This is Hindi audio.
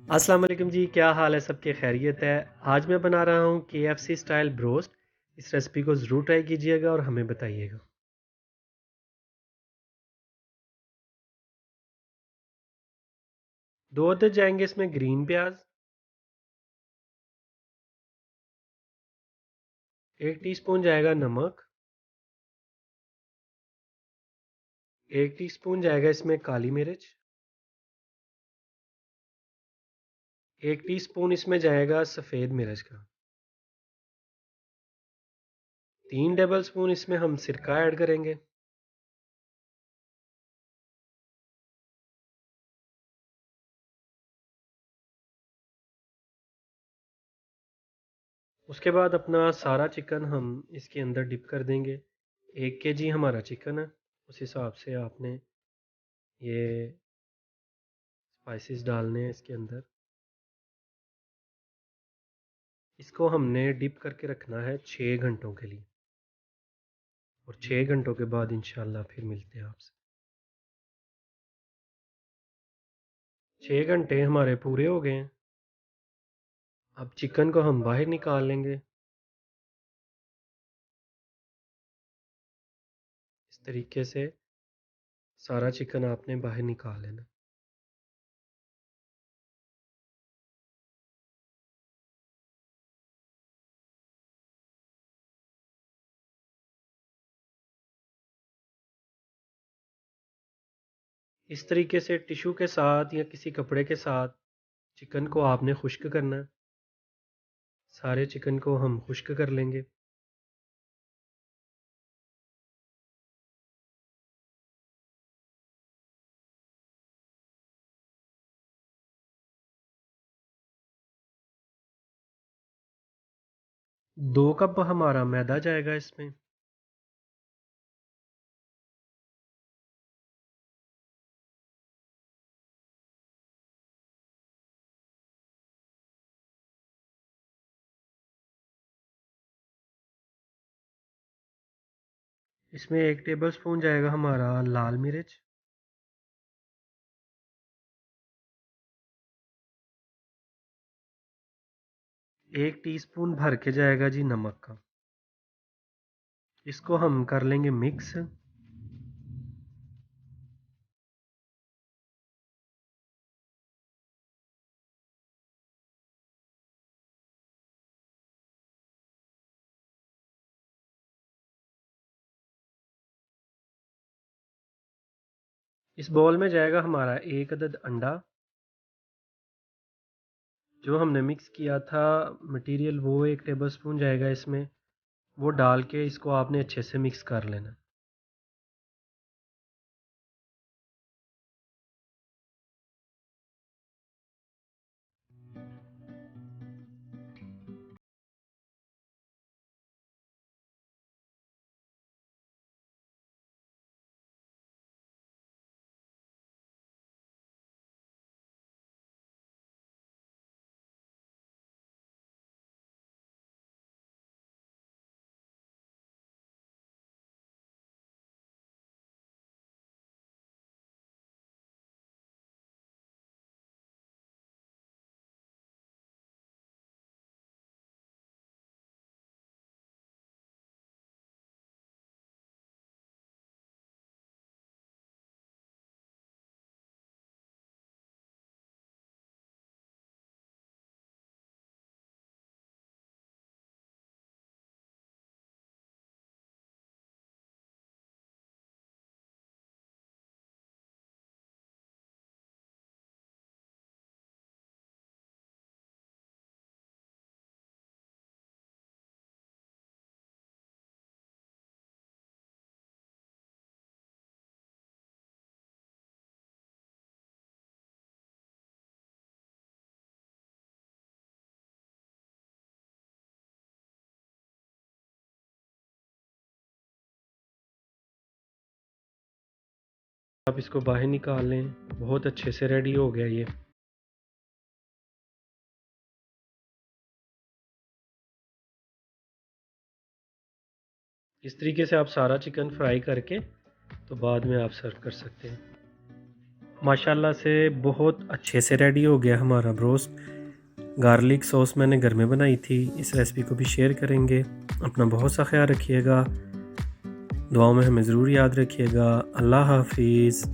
अस्सलाम वालेकुम जी, क्या हाल है? सबके खैरियत है? आज मैं बना रहा हूँ KFC स्टाइल ब्रोस्ट। इस रेसिपी को ज़रूर ट्राई कीजिएगा और हमें बताइएगा। 2 अदद जाएंगे इसमें ग्रीन प्याज, 1 टीस्पून जाएगा नमक, 1 टीस्पून जाएगा इसमें काली मिर्च, 1 टीस्पून इसमें जाएगा सफ़ेद मिर्च का, 3 टेबल स्पून इसमें हम सिरका ऐड करेंगे। उसके बाद अपना सारा चिकन हम इसके अंदर डिप कर देंगे। 1 केजी हमारा चिकन है, उस हिसाब से आपने ये स्पाइसेस डालने हैं इसके अंदर। इसको हमने डिप करके रखना है 6 घंटों के लिए, और 6 घंटों के बाद इंशाल्लाह फिर मिलते हैं आपसे। 6 घंटे हमारे पूरे हो गए हैं। अब चिकन को हम बाहर निकाल लेंगे। इस तरीके से सारा चिकन आपने बाहर निकाल लेना। इस तरीके से टिश्यू के साथ या किसी कपड़े के साथ चिकन को आपने खुश्क करना है। सारे चिकन को हम खुश्क कर लेंगे। दो कप हमारा मैदा जाएगा इसमें। इसमें 1 टेबल स्पून जाएगा हमारा लाल मिर्च, 1 टीस्पून भर के जाएगा जी नमक का। इसको हम कर लेंगे मिक्स। इस बॉल में जाएगा हमारा 1 अदद अंडा। जो हमने मिक्स किया था मटेरियल, वो 1 टेबल स्पून जाएगा इसमें। वो डाल के इसको आपने अच्छे से मिक्स कर लेना। आप इसको बाहर निकाल लें। बहुत अच्छे से रेडी हो गया ये। इस तरीके से आप सारा चिकन फ्राई करके तो बाद में आप सर्व कर सकते हैं। माशाल्लाह से बहुत अच्छे से रेडी हो गया हमारा ब्रोस्ट। गार्लिक सॉस मैंने घर में बनाई थी। इस रेसिपी को भी शेयर करेंगे। अपना बहुत सा ख्याल रखिएगा, दुआओं में हमें ज़रूर याद रखिएगा। अल्लाह हाफिज़।